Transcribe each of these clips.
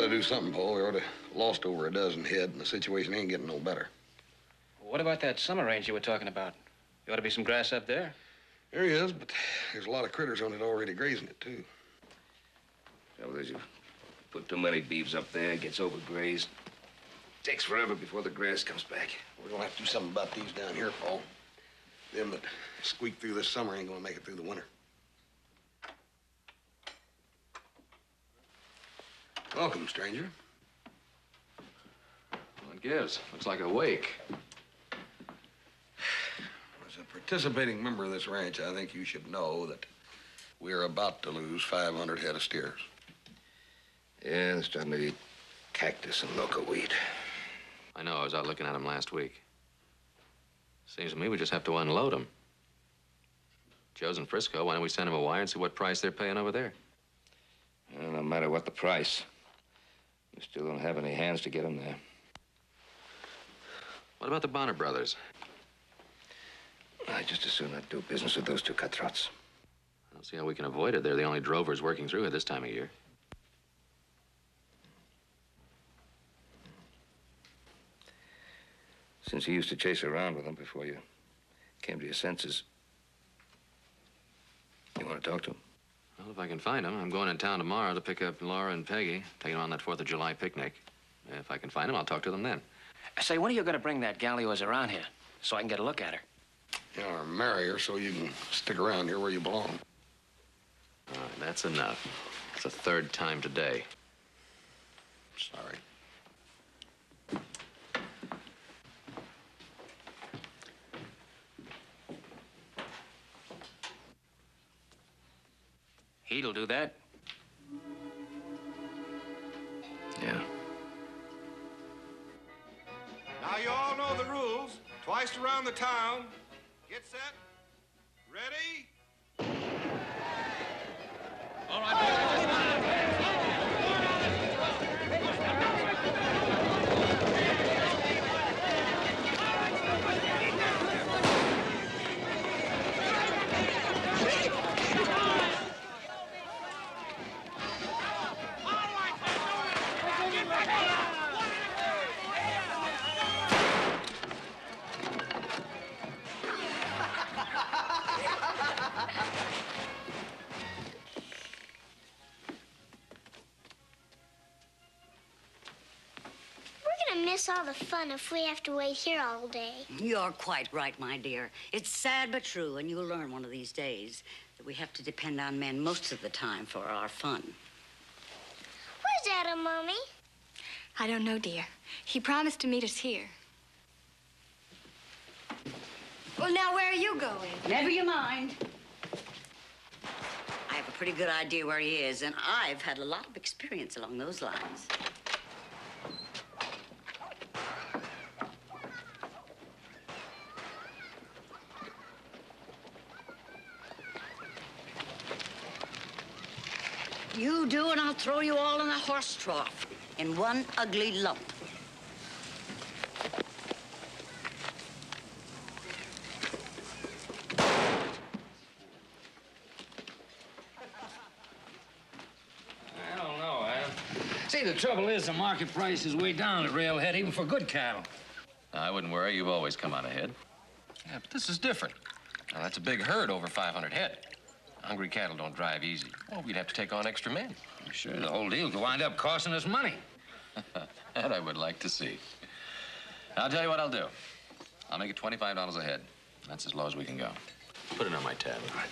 to do something, Paul. We already lost over a dozen head, and the situation ain't getting no better. What about that summer range you were talking about? There ought to be some grass up there. There is, but there's a lot of critters on it already grazing it, too. Trouble is, you put too many beeves up there, it gets overgrazed. Takes forever before the grass comes back. We're gonna have to do something about these down here, Paul. Them that squeak through this summer ain't gonna make it through the winter. Welcome, stranger. What gives? Looks like a wake. As a participating member of this ranch, I think you should know that we're about to lose 500 head of steers. Yeah, it's starting to eat cactus and loco weed. I know, I was out looking at them last week. Seems to me we just have to unload them. Joe's in Frisco. Why don't we send him a wire and see what price they're paying over there? Well, no matter what the price, we still don't have any hands to get them there. What about the Bonner brothers? I'd just as soon not do business with those two cutthroats. I don't see how we can avoid it. They're the only drovers working through it this time of year. Since you used to chase around with them before you came to your senses, you want to talk to them? Well, if I can find them. I'm going in town tomorrow to pick up Laura and Peggy, take them on that 4th of July picnic. If I can find them, I'll talk to them then. Say, when are you going to bring that gal of yours around here so I can get a look at her? You know, or marry her so you can stick around here where you belong. All right, that's enough. It's the 3rd time today. Sorry. He'll do that. Yeah. Now you all know the rules. Twice around the town. Get set. Ready? All right. Miss all the fun if we have to wait here all day. You're quite right, my dear. It's sad but true, and you'll learn one of these days that we have to depend on men most of the time for our fun. Where's Adam, Mommy? I don't know, dear. He promised to meet us here. Well, now, where are you going? Never you mind. I have a pretty good idea where he is, and I've had a lot of experience along those lines. You do, and I'll throw you all in a horse trough in one ugly lump. I don't know, Adam. See, the trouble is the market price is way down at Railhead, even for good cattle. I wouldn't worry. You've always come out ahead. Yeah, but this is different. Now, that's a big herd, over 500 head. Hungry cattle don't drive easy. Well, we'd have to take on extra men. Sure, the whole deal could wind up costing us money. That I would like to see. I'll tell you what I'll do. I'll make it $25 a head. That's as low as we can go. Put it on my tab. All right.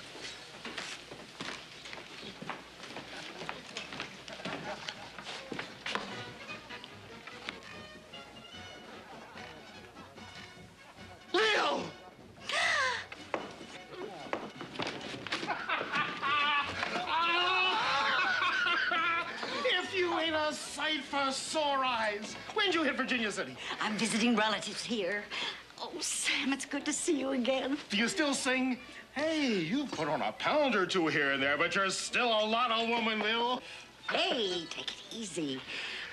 Leo! If you ain't a sight for sore eyes. When'd you hit Virginia City? I'm visiting relatives here. Oh, Sam, it's good to see you again. Do you still sing? Hey, you put on a pound or two here and there, but you're still a lot of woman, Lil. Hey, take it easy.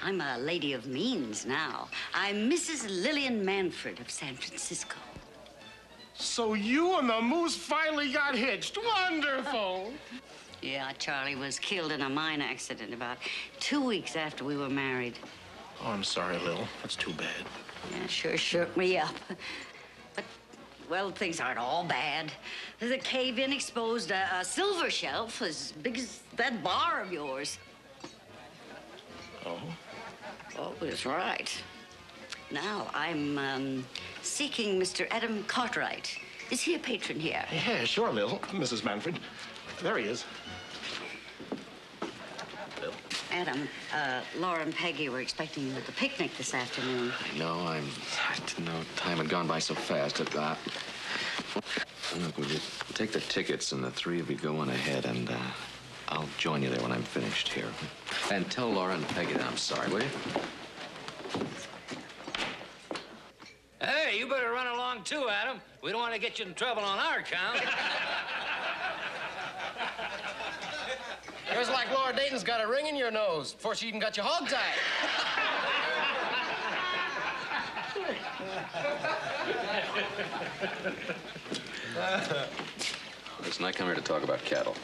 I'm a lady of means now. I'm Mrs. Lillian Manfred of San Francisco. So you and the moose finally got hitched. Wonderful. Yeah, Charlie was killed in a mine accident about 2 weeks after we were married. Oh, I'm sorry, Lil. That's too bad. Yeah, sure shook me up. But, well, things aren't all bad. The cave-in exposed a silver shelf as big as that bar of yours. Oh? Oh, that's right. Now, I'm seeking Mr. Adam Cartwright. Is he a patron here? Yeah, sure, Lil. Mrs. Manfred. There he is. Adam, Laura and Peggy were expecting you at the picnic this afternoon. I know. I didn't know time had gone by so fast. Look, would you take the tickets and the three of you go on ahead, and I'll join you there when I'm finished here. And tell Laura and Peggy that I'm sorry, will you? Hey, you better run along too, Adam. We don't want to get you in trouble on our account. It was like Laura Dayton's got a ring in your nose before she even got you hogtied. Listen, I come here to talk about cattle.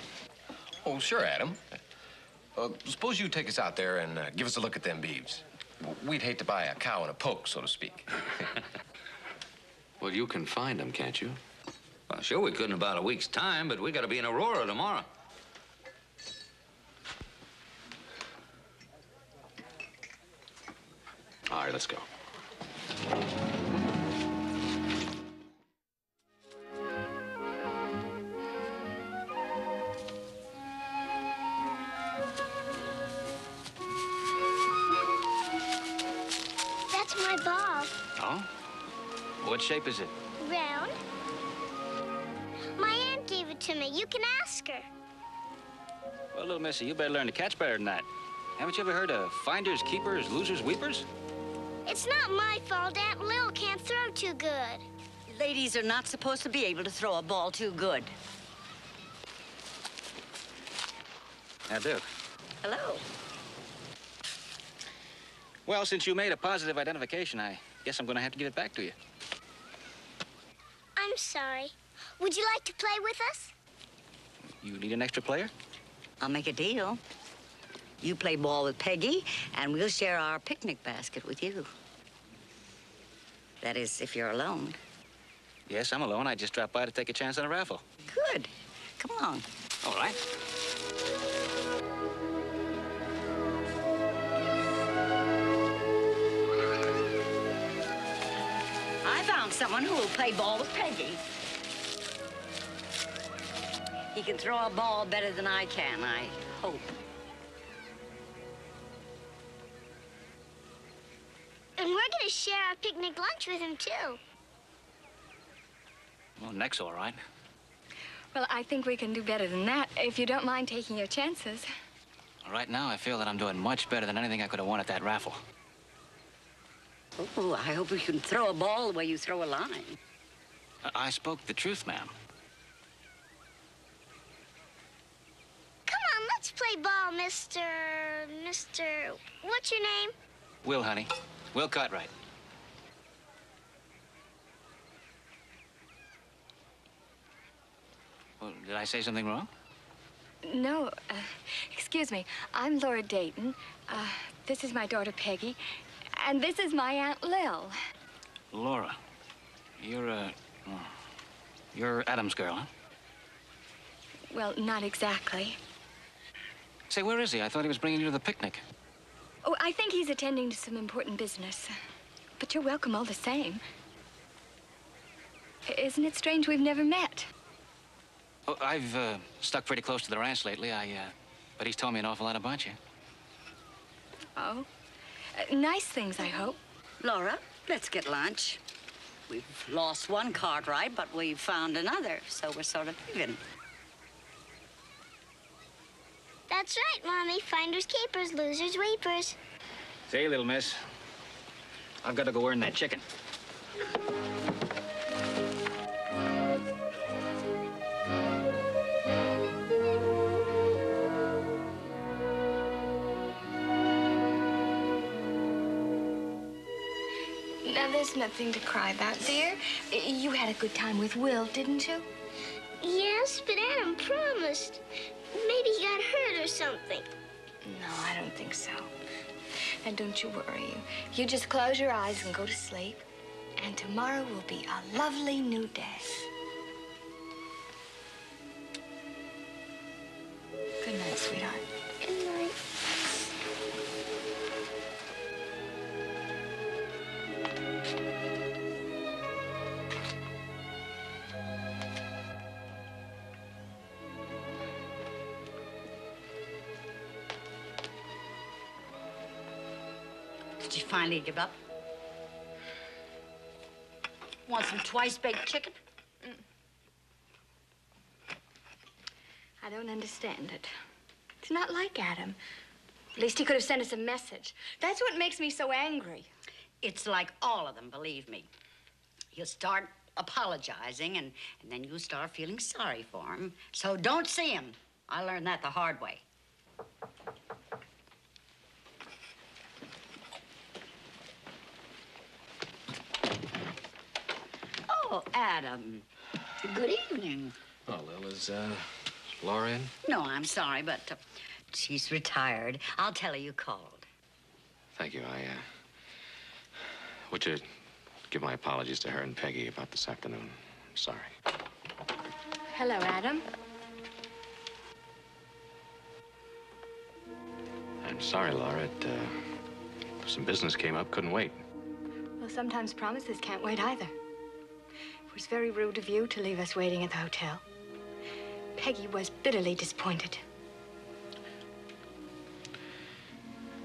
Oh, sure, Adam. Suppose you take us out there and give us a look at them beeves. We'd hate to buy a cow in a poke, so to speak. Well, you can find them, can't you? Well, sure, we could in about a week's time, but we got to be in Aurora tomorrow. All right, let's go. That's my ball. Oh? What shape is it? Round. My aunt gave it to me. You can ask her. Well, little missy, you better learn to catch better than that. Haven't you ever heard of finders, keepers, losers, weepers? It's not my fault Aunt Lil can't throw too good. Ladies are not supposed to be able to throw a ball too good. Now, Duke. Hello. Well, since you made a positive identification, I guess I'm going to have to give it back to you. I'm sorry. Would you like to play with us? You need an extra player? I'll make a deal. You play ball with Peggy, and we'll share our picnic basket with you. That is, if you're alone. Yes, I'm alone. I just dropped by to take a chance on a raffle. Good. Come on. All right. I found someone who will play ball with Peggy. He can throw a ball better than I can, I hope. And we're going to share our picnic lunch with him, too. Well, Nick's all right. Well, I think we can do better than that, if you don't mind taking your chances. Right now, I feel that I'm doing much better than anything I could have won at that raffle. Oh, I hope you can throw a ball the way you throw a line. I spoke the truth, ma'am. Come on, let's play ball, Mr. What's your name? Will, honey. Will Cartwright. Well, did I say something wrong? No, excuse me. I'm Laura Dayton. This is my daughter, Peggy. And this is my Aunt Lil. Laura, you're Adam's girl, huh? Well, not exactly. Say, where is he? I thought he was bringing you to the picnic. Oh, I think he's attending to some important business. But you're welcome all the same. Isn't it strange we've never met? Oh, I've stuck pretty close to the ranch lately. But he's told me an awful lot about you. Oh? Nice things, I hope. Laura, let's get lunch. We've lost one Cartwright, but we've found another, so we're sort of even. That's right, Mommy. Finders, keepers, losers, weepers. Say, little miss, I've got to go earn that chicken. Now, there's nothing to cry about, dear. You had a good time with Will, didn't you? Yes, but Adam promised. Maybe he got hurt or something. No, I don't think so. And don't you worry. You just close your eyes and go to sleep. And tomorrow will be a lovely new day. Good night, sweetheart. Good night. Did you finally give up? Want some twice-baked chicken? I don't understand it. It's not like Adam. At least he could have sent us a message. That's what makes me so angry. It's like all of them, believe me. You'll start apologizing, and then you start feeling sorry for him. So don't see him. I learned that the hard way. Oh, Adam. Good evening. Oh, Lil, is Laura in? No, I'm sorry, but she's retired. I'll tell her you called. Thank you. Would you give my apologies to her and Peggy about this afternoon? I'm sorry. Hello, Adam. I'm sorry, Laura. Some business came up. Couldn't wait. Well, sometimes promises can't wait either. It was very rude of you to leave us waiting at the hotel. Peggy was bitterly disappointed.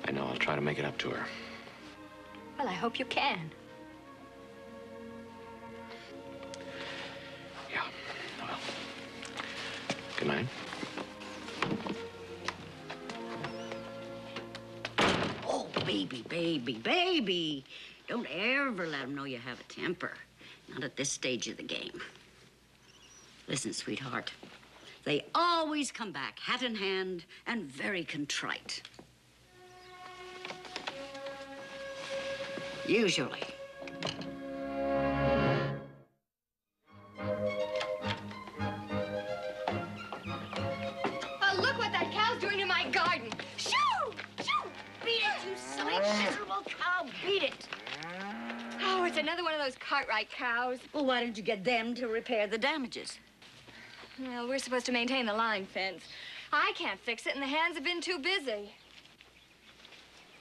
I know. I'll try to make it up to her. Well, I hope you can. Yeah. Well. Good night. Oh, baby. Don't ever let him know you have a temper. Not at this stage of the game. Listen, sweetheart. They always come back, hat in hand, and very contrite. Usually. Oh, look what that cow's doing to my garden. Shoo! Shoo! Beat it, you silly, miserable cow. Beat it. Oh, it's another one of those Cartwright cows. Well, why don't you get them to repair the damages? Well, we're supposed to maintain the line fence. I can't fix it, and the hands have been too busy.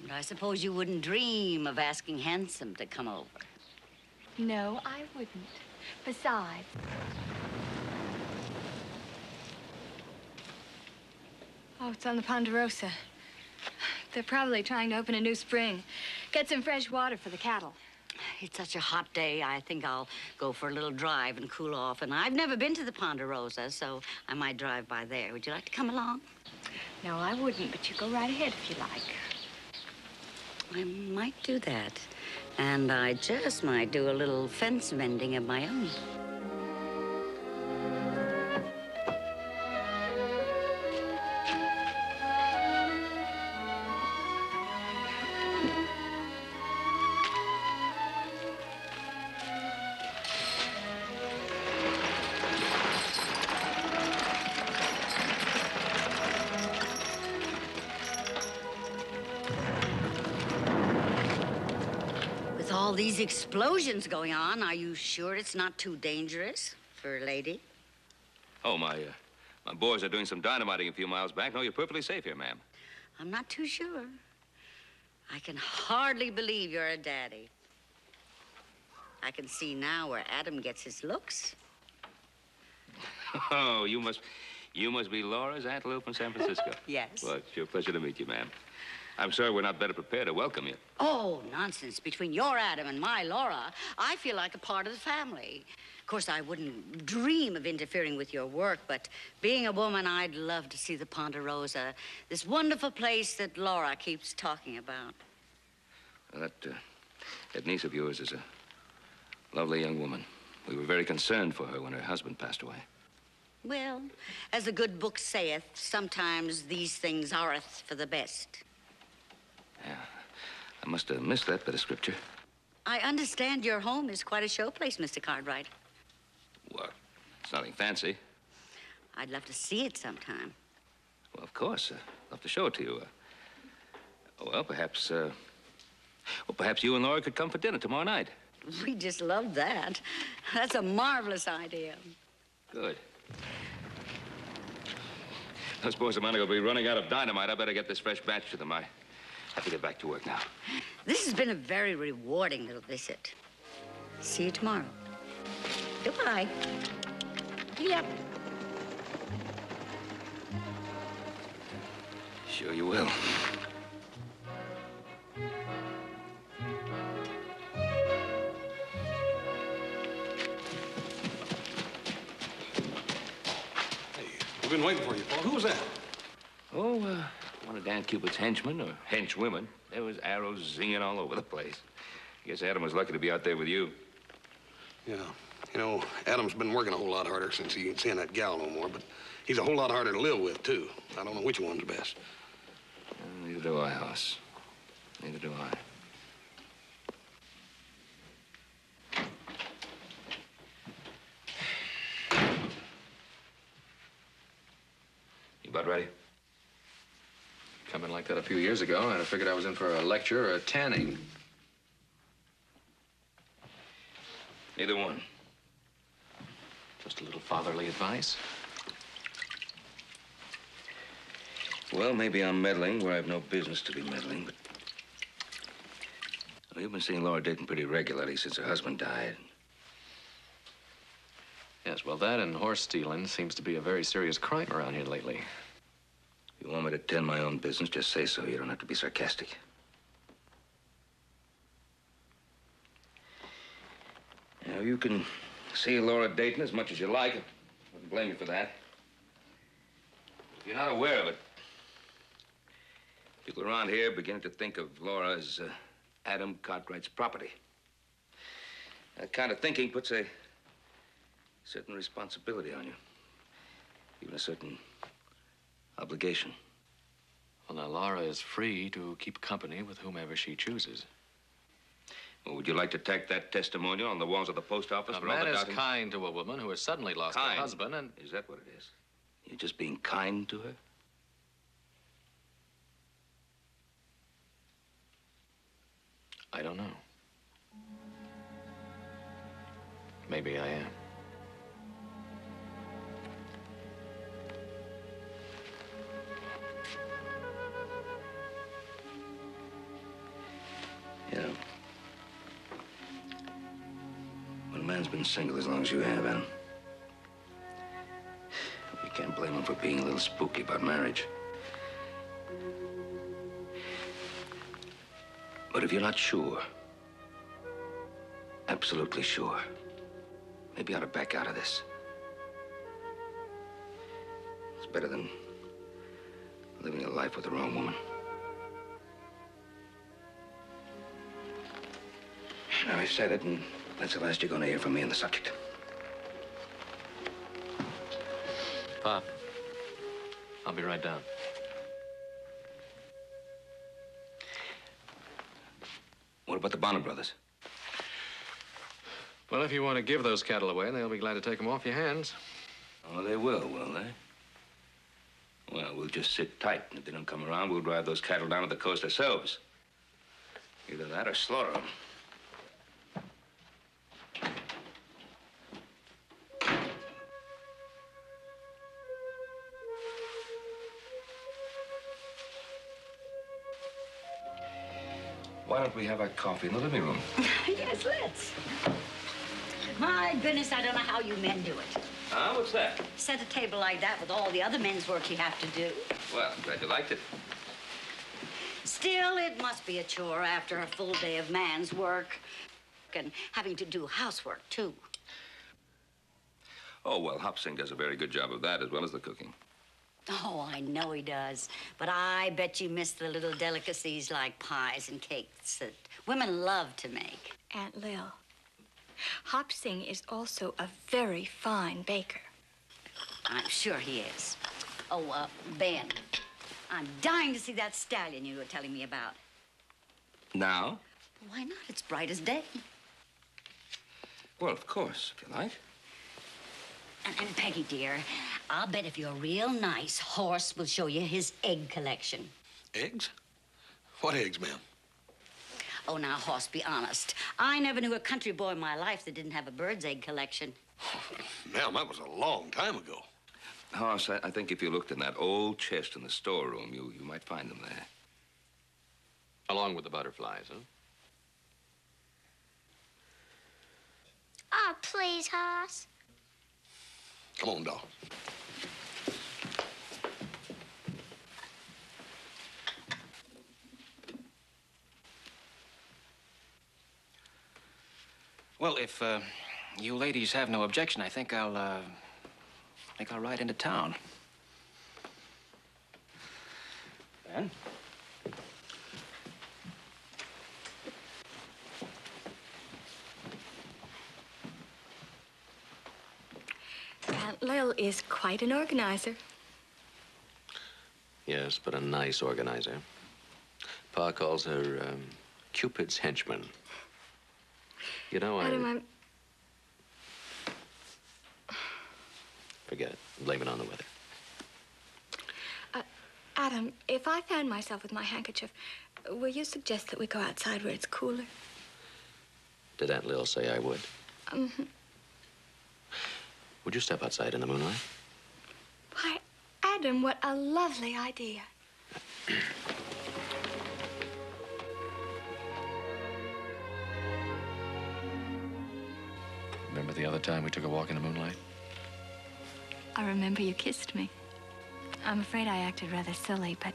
But I suppose you wouldn't dream of asking Handsome to come over. No, I wouldn't. Besides... Oh, it's on the Ponderosa. They're probably trying to open a new spring. Get some fresh water for the cattle. It's such a hot day, I think I'll go for a little drive and cool off. And I've never been to the Ponderosa, so I might drive by there. Would you like to come along? No, I wouldn't, but you go right ahead if you like. I might do that. And I just might do a little fence mending of my own. All these explosions going on, are you sure it's not too dangerous for a lady? Oh, my boys are doing some dynamiting a few miles back. No, you're perfectly safe here, ma'am. I'm not too sure. I can hardly believe you're a daddy. I can see now where Adam gets his looks. Oh, you must be Laura's Aunt Lil from San Francisco. Yes. Well, it's your pleasure to meet you, ma'am. I'm sorry we're not better prepared to welcome you. Oh, nonsense. Between your Adam and my Laura, I feel like a part of the family. Of course, I wouldn't dream of interfering with your work, but being a woman, I'd love to see the Ponderosa, this wonderful place that Laura keeps talking about. Well, that niece of yours is a lovely young woman. We were very concerned for her when her husband passed away. Well, as the good book saith, sometimes these things areth for the best. Yeah, I must have missed that bit of scripture. I understand your home is quite a showplace, Mr. Cartwright. Well, it's nothing fancy. I'd love to see it sometime. Well, of course. I'd love to show it to you. Well, perhaps you and Laura could come for dinner tomorrow night. We just love that. That's a marvelous idea. Good. Those boys of mine are going to be running out of dynamite. I better get this fresh batch to them. I have to get back to work now. This has been a very rewarding little visit. See you tomorrow. Goodbye. Yep. Sure you will. We've been waiting for you, Paul. Who was that? Oh, one of Dan Cupid's henchmen or henchwomen. There was arrows zinging all over the place. I guess Adam was lucky to be out there with you. Yeah. You know, Adam's been working a whole lot harder since he ain't seeing that gal no more, but he's a whole lot harder to live with, too. I don't know which one's best. Neither do I, Hoss. Neither do I. You about ready? Come in like that a few years ago, I'd have figured I was in for a lecture or a tanning. Neither one. Just a little fatherly advice. Well, maybe I'm meddling where I have no business to be meddling, but... Well, you've been seeing Laura Dayton pretty regularly since her husband died. Yes, well, that and horse stealing seems to be a very serious crime around here lately. If you want me to tend my own business, just say so. You don't have to be sarcastic. Now, you can see Laura Dayton as much as you like. I wouldn't blame you for that. If you're not aware of it, people around here are beginning to think of Laura as Adam Cartwright's property. That kind of thinking puts a certain responsibility on you. Even a certain obligation. Well, now, Laura is free to keep company with whomever she chooses. Well, would you like to tack that testimonial on the walls of the post office? A for all man the is doubting? kind to a woman who has suddenly lost Kind? her husband and... Is that what it is? You're just being kind to her? I don't know. Maybe I am. You know, when a man's been single as long as you have, Adam, you can't blame him for being a little spooky about marriage. But if you're not sure, absolutely sure, maybe you ought to back out of this. It's better than living a life with the wrong woman. Now, I've said it, and that's the last you're going to hear from me on the subject. Pop, I'll be right down. What about the Bonner brothers? Well, if you want to give those cattle away, they'll be glad to take them off your hands. Oh, they will they? Well, we'll just sit tight. If they don't come around, we'll drive those cattle down to the coast ourselves. Either that or slaughter them. Why don't we have our coffee in the living room? Yes, let's. My goodness, I don't know how you men do it. Huh? What's that? Set a table like that with all the other men's work you have to do. Well, I'm glad you liked it. Still, it must be a chore after a full day of man's work and having to do housework, too. Oh, well, Hop Sing does a very good job of that as well as the cooking. Oh, I know he does. But I bet you miss the little delicacies like pies and cakes that women love to make. Aunt Lil, Hop Sing is also a very fine baker. I'm sure he is. Oh, Ben, I'm dying to see that stallion you were telling me about. Now? Why not? It's bright as day. Well, of course, if you like. And Peggy, dear, I'll bet if you're real nice, Horace will show you his egg collection. Eggs? What eggs, ma'am? Oh, now, Horace, be honest. I never knew a country boy in my life that didn't have a bird's egg collection. Ma'am, that was a long time ago. Horace, I think if you looked in that old chest in the storeroom, you might find them there. Along with the butterflies, huh? Oh, please, Hoss. Come on, doll. Well, if you ladies have no objection, I think I'll ride into town. Ben? Aunt Lil is quite an organizer. Yes, but a nice organizer. Pa calls her Cupid's henchman. You know, Adam, Forget it. Blame it on the weather. Adam, if I found myself with my handkerchief, will you suggest that we go outside where it's cooler? Did Aunt Lil say I would? Mm-hmm. Would you step outside in the moonlight? Why, Adam, what a lovely idea. Remember the other time we took a walk in the moonlight? I remember you kissed me. I'm afraid I acted rather silly, but,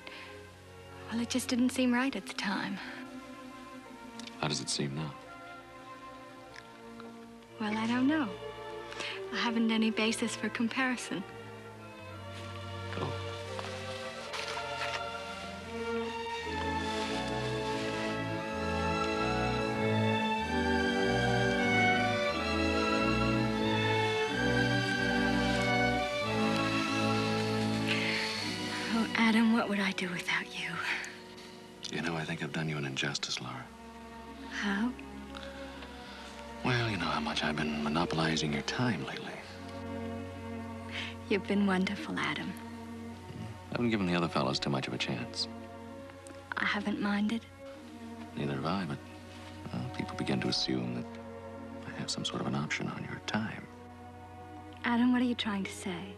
well, it just didn't seem right at the time. How does it seem now? Well, I don't know. I haven't any basis for comparison. Go. Oh, Adam, what would I do without you? You know, I think I've done you an injustice, Laura. How? Well, you know how much I've been monopolizing your time lately. You've been wonderful, Adam. I haven't given the other fellows too much of a chance. I haven't minded. Neither have I, but people begin to assume that I have some sort of an option on your time. Adam, what are you trying to say?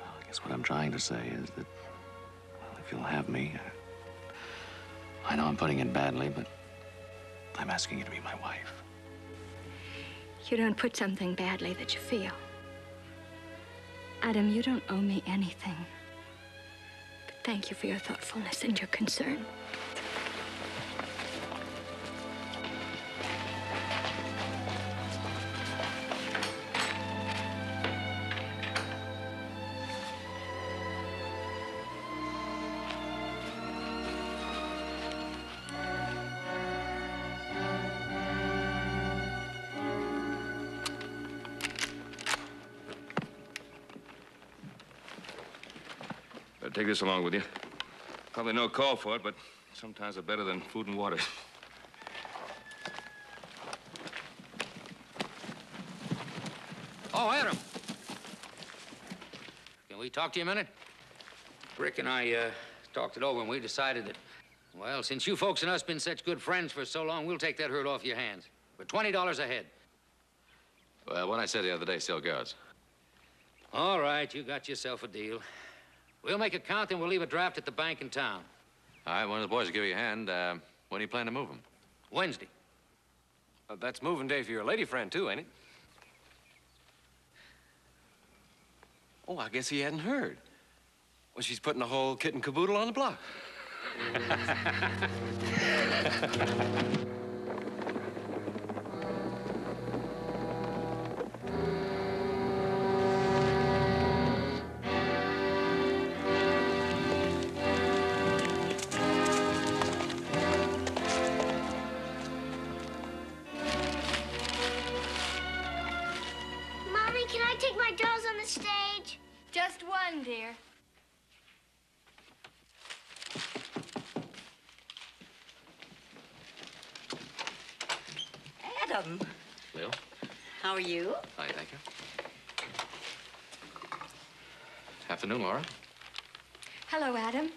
Well, I guess what I'm trying to say is that, well, if you'll have me, I know I'm putting it badly, but I'm asking you to be my wife. You don't put something badly that you feel. Adam, you don't owe me anything. But thank you for your thoughtfulness and your concern. Take this along with you. Probably no call for it, but sometimes they're better than food and water. Oh, Adam. Can we talk to you a minute? Rick and I talked it over, and we decided that, well, since you folks and us been such good friends for so long, we'll take that herd off your hands for $20 a head. Well, what I said the other day still goes. All right, you got yourself a deal. We'll make it count, and we'll leave a draft at the bank in town. All right, one of the boys will give you a hand. When do you plan to move them? Wednesday. That's moving day for your lady friend, too, ain't it? Oh, I guess he hadn't heard. Well, she's putting a whole kit and caboodle on the block. Mommy, can I take my dolls on the stage? Just one, dear. Adam, Lil? how are you? Hi, thank you. Afternoon, Laura. Hello, Adam.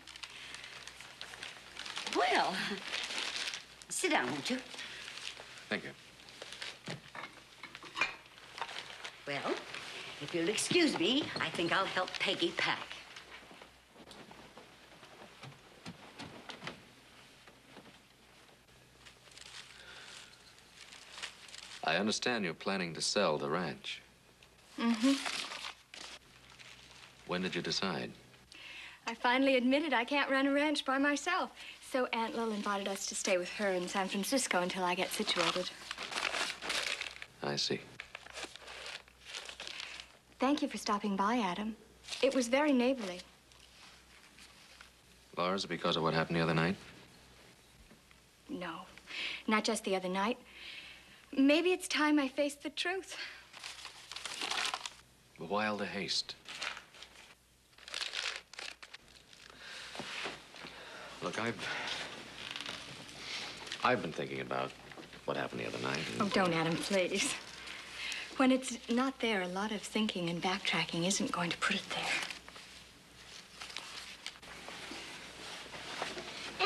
Well, sit down, won't you? Thank you. Well, if you'll excuse me, I think I'll help Peggy pack. I understand you're planning to sell the ranch. Mm-hmm. When did you decide? I finally admitted I can't run a ranch by myself. So Aunt Lil invited us to stay with her in San Francisco until I get situated. I see. Thank you for stopping by, Adam. It was very neighborly. Laura, is it because of what happened the other night? No, not just the other night. Maybe it's time I faced the truth. But why all the haste? Look, I've been thinking about what happened the other night. Oh, don't, Adam, please. When it's not there, a lot of thinking and backtracking isn't going to put it there.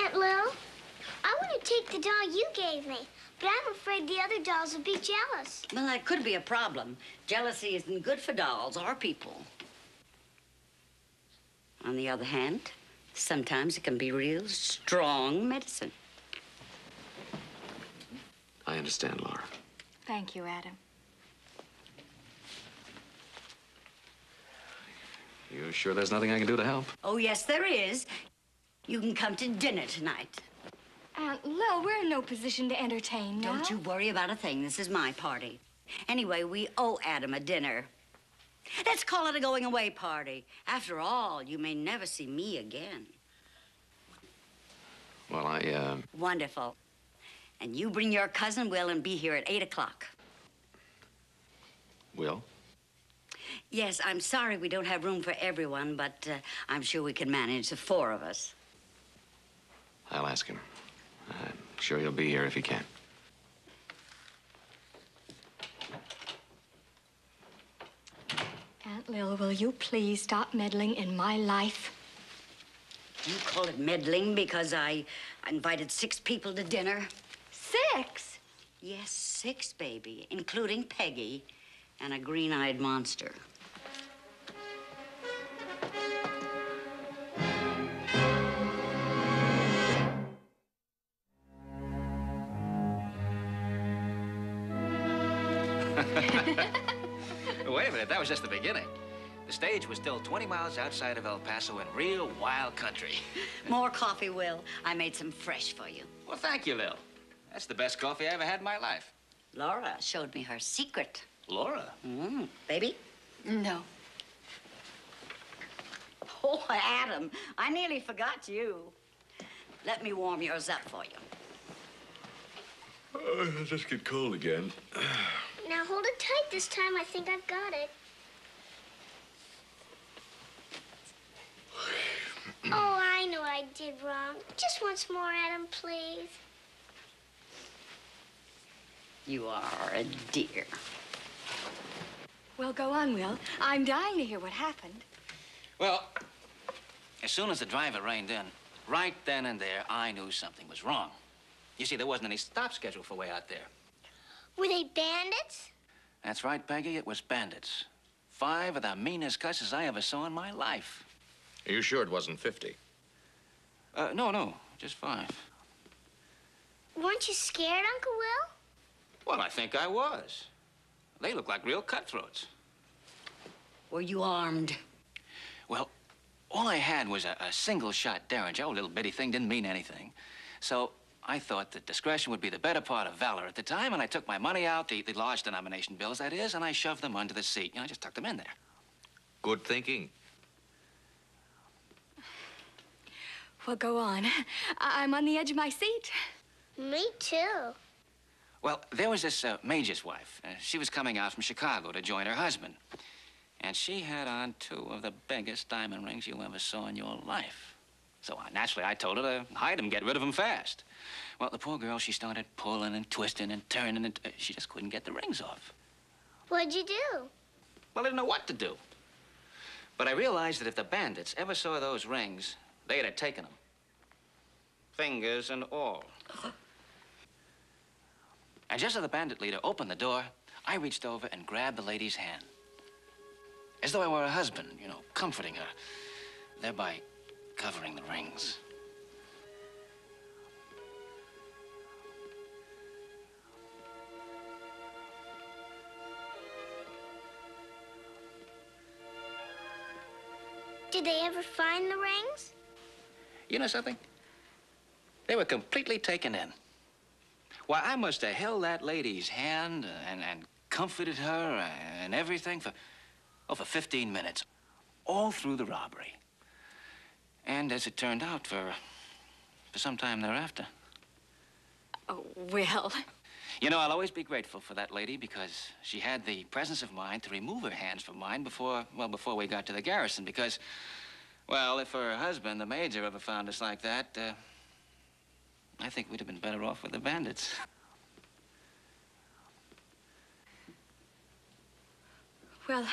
Aunt Lil, I want to take the doll you gave me, but I'm afraid the other dolls will be jealous. Well, that could be a problem. Jealousy isn't good for dolls or people. On the other hand, sometimes it can be real strong medicine. I understand, Laura. Thank you, Adam. You sure there's nothing I can do to help? Oh, yes, there is. You can come to dinner tonight. Aunt Lil, we're in no position to entertain now. Don't you worry about a thing. This is my party. Anyway, we owe Adam a dinner. Let's call it a going-away party. After all, you may never see me again. Well, Wonderful. And you bring your cousin Will and be here at 8 o'clock. Will? Yes, I'm sorry we don't have room for everyone, but I'm sure we can manage the 4 of us. I'll ask him. I'm sure he'll be here if he can. Aunt Lil, will you please stop meddling in my life? You call it meddling because I invited 6 people to dinner? 6? Yes, 6, baby, including Peggy and a green-eyed monster. Wait a minute, that was just the beginning. The stage was still 20 miles outside of El Paso in real wild country. More coffee, Will. I made some fresh for you. Well, thank you, Lil. That's the best coffee I ever had in my life. Laura showed me her secret. Laura? Baby? No. Oh, Adam, I nearly forgot you. Let me warm yours up for you. It'll just get cold again. Now hold it tight this time. I think I've got it. Oh, I know I did wrong. Just once more, Adam, please. You are a dear. Well, go on, Will. I'm dying to hear what happened. Well, as soon as the driver reined in, right then and there, I knew something was wrong. You see, there wasn't any stop schedule for way out there. Were they bandits? That's right, Peggy. It was bandits. 5 of the meanest cusses I ever saw in my life. Are you sure it wasn't 50? No, just 5. Weren't you scared, Uncle Will? Well, I think I was. They looked like real cutthroats. Were you armed? Well, all I had was a single-shot Derringer. Oh, little bitty thing, didn't mean anything. So I thought that discretion would be the better part of valor at the time, and I took my money out, the large denomination bills, that is, and I shoved them under the seat. I just tucked them in there. Good thinking. Well, go on. I'm on the edge of my seat. Me too. Well, there was this major's wife. She was coming out from Chicago to join her husband. And she had on 2 of the biggest diamond rings you ever saw in your life. So naturally, I told her to hide them, get rid of them fast. Well, the poor girl, she started pulling and twisting and turning, and she just couldn't get the rings off. What'd you do? Well, I didn't know what to do. But I realized that if the bandits ever saw those rings, they'd have taken them. Fingers and all. And just as the bandit leader opened the door, I reached over and grabbed the lady's hand. As though I were a husband, you know, comforting her, thereby covering the rings. Did they ever find the rings? You know something? They were completely taken in. Why, I must have held that lady's hand and comforted her and everything for 15 minutes, all through the robbery. And as it turned out, for some time thereafter. Oh, Will. You know, I'll always be grateful for that lady because she had the presence of mind to remove her hands from mine before we got to the garrison. Because, well, if her husband, the major, ever found us like that, I think we'd have been better off with the bandits. Well,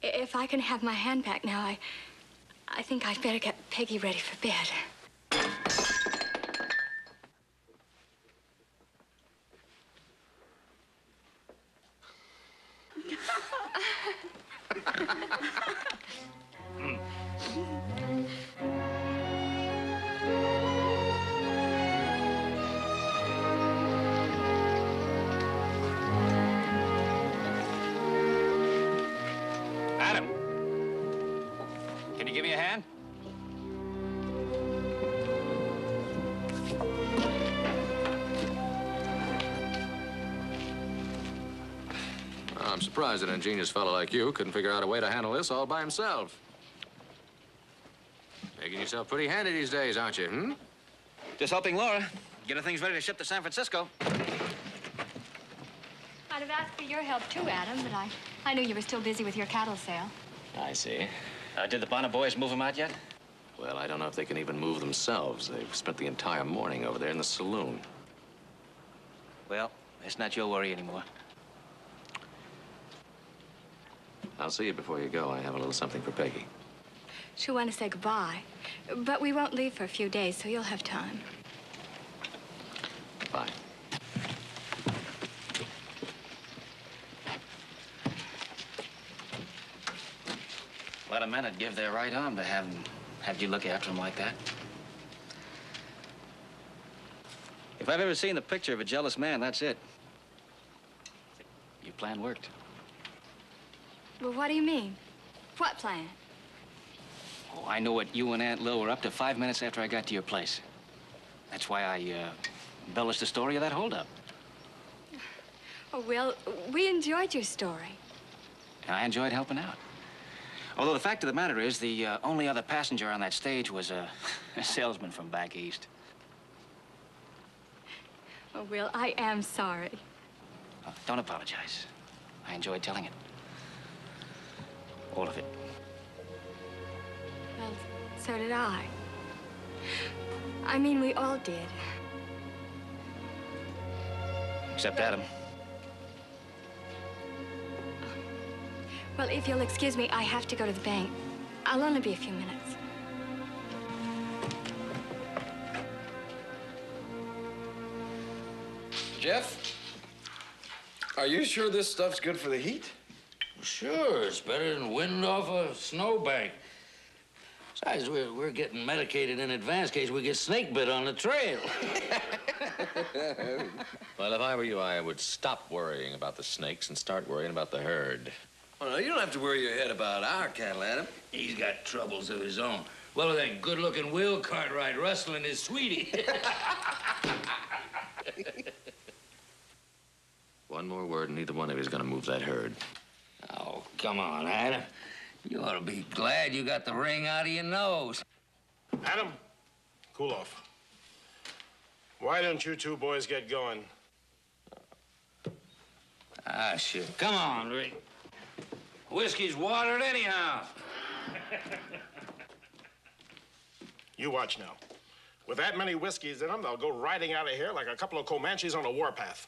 if I can have my hand back now, I think I'd better get Peggy ready for bed. Adam, can you give me a hand? I'm surprised that an ingenious fellow like you couldn't figure out a way to handle this all by himself. Making yourself pretty handy these days, aren't you, hmm? Just helping Laura get her things ready to ship to San Francisco. I'd have asked for your help too, Adam, but I knew you were still busy with your cattle sale. I see. Did the Bonner boys move them out yet? Well, I don't know if they can even move themselves. They've spent the entire morning over there in the saloon. Well, it's not your worry anymore. I'll see you before you go. I have a little something for Peggy. She'll want to say goodbye, but we won't leave for a few days, so you'll have time. Bye. A lot of men would give their right arm to have you look after them like that. If I've ever seen the picture of a jealous man, that's it. Your plan worked. Well, what do you mean? What plan? Oh, I know what you and Aunt Lil were up to 5 minutes after I got to your place. That's why I embellished the story of that holdup. Oh, Will, we enjoyed your story. And I enjoyed helping out. Although the fact of the matter is, the only other passenger on that stage was a salesman from back east. Oh, Will, I am sorry. Oh, don't apologize. I enjoyed telling it. All of it. Well, so did I. I mean, we all did. Except Adam. Well, if you'll excuse me, I have to go to the bank. I'll only be a few minutes. Jeff, are you sure this stuff's good for the heat? Sure, it's better than wind off a snowbank. Besides, we're getting medicated in advance in case we get snake bit on the trail. Well, if I were you, I would stop worrying about the snakes and start worrying about the herd. Well, you don't have to worry your head about our cattle, Adam. He's got troubles of his own. Well, that good-looking Will Cartwright rustling his sweetie. One more word, and neither one of you is going to move that herd. Oh, come on, Adam. You ought to be glad you got the ring out of your nose. Adam, cool off. Why don't you two boys get going? Ah, sure. Come on, Rick. Whiskey's watered anyhow. You watch now. With that many whiskeys in them, they'll go riding out of here like a couple of Comanches on a warpath.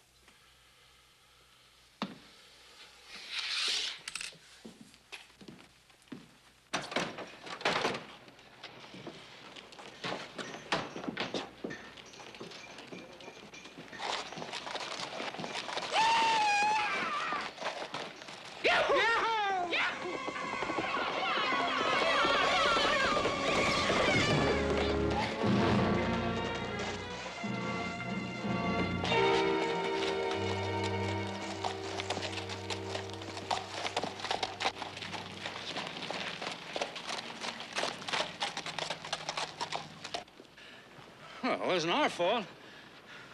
Well, it wasn't our fault.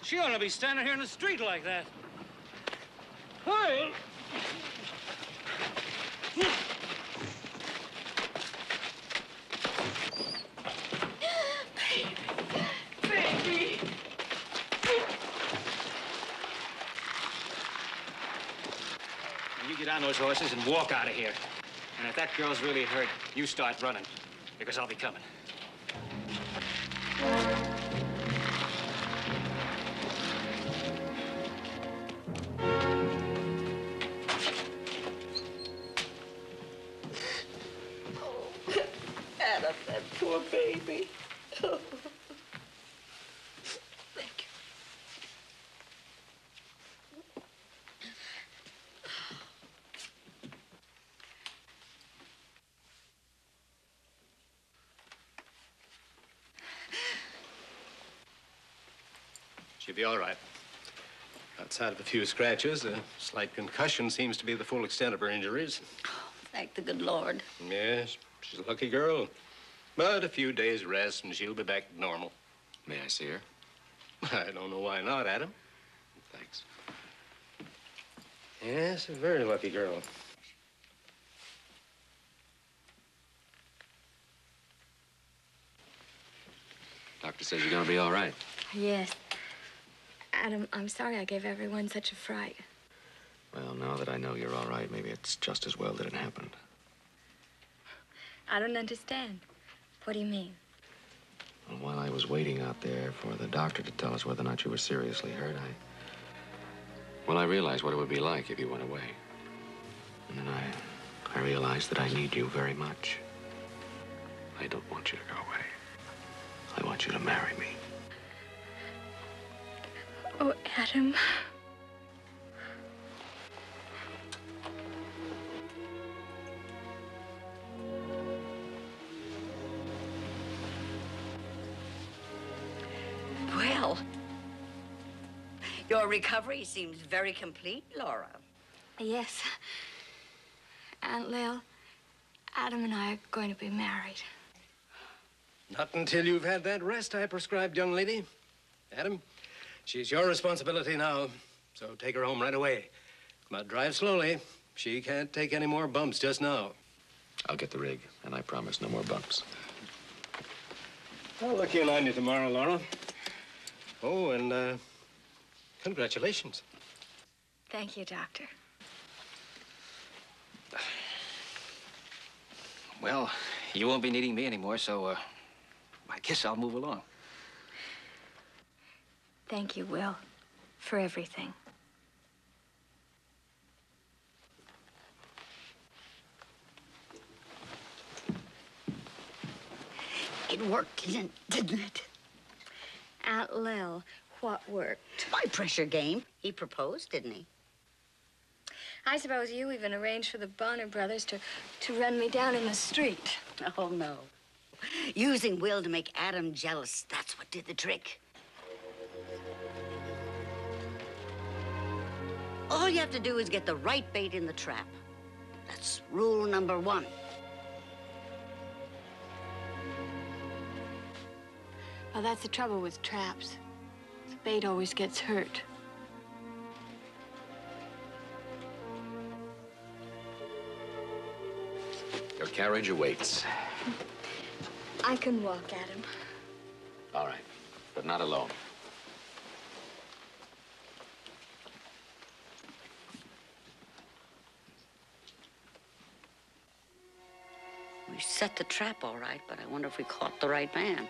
She ought to be standing here in the street like that. Hey! Baby! You get on those horses and walk out of here. And if that girl's really hurt, you start running, because I'll be coming. Adam, that poor baby. Oh. Thank you. She'll be all right. Outside of a few scratches, a slight concussion seems to be the full extent of her injuries. Thank the good Lord. Yes, she's a lucky girl. But a few days' rest and she'll be back to normal. May I see her? I don't know why not, Adam. Thanks. Yes, a very lucky girl. Doctor says you're gonna be all right. Yes. Adam, I'm sorry I gave everyone such a fright. Well, now that I know you're all right, maybe it's just as well that it happened. I don't understand. What do you mean? Well, while I was waiting out there for the doctor to tell us whether or not you were seriously hurt, I realized what it would be like if you went away. And then I realized that I need you very much. I don't want you to go away. I want you to marry me. Oh, Adam. Well, your recovery seems very complete, Laura. Yes. Aunt Lil, Adam and I are going to be married. Not until you've had that rest I prescribed, young lady. Adam, she's your responsibility now, so take her home right away. But drive slowly. She can't take any more bumps just now. I'll get the rig, and I promise no more bumps. I'll look in on you tomorrow, Laura. Oh, and congratulations. Thank you, Doctor. Well, you won't be needing me anymore, so I guess I'll move along. Thank you, Will, for everything. It worked, didn't it? Aunt Lil, what worked? My pressure game. He proposed, didn't he? I suppose you even arranged for the Bonner brothers to run me down in the street. Oh, no. Using Will to make Adam jealous, that's what did the trick. All you have to do is get the right bait in the trap. That's rule number 1. Well, that's the trouble with traps. The bait always gets hurt. Your carriage awaits. I can walk, Adam. All right, but not alone. We set the trap all right, but I wonder if we caught the right man.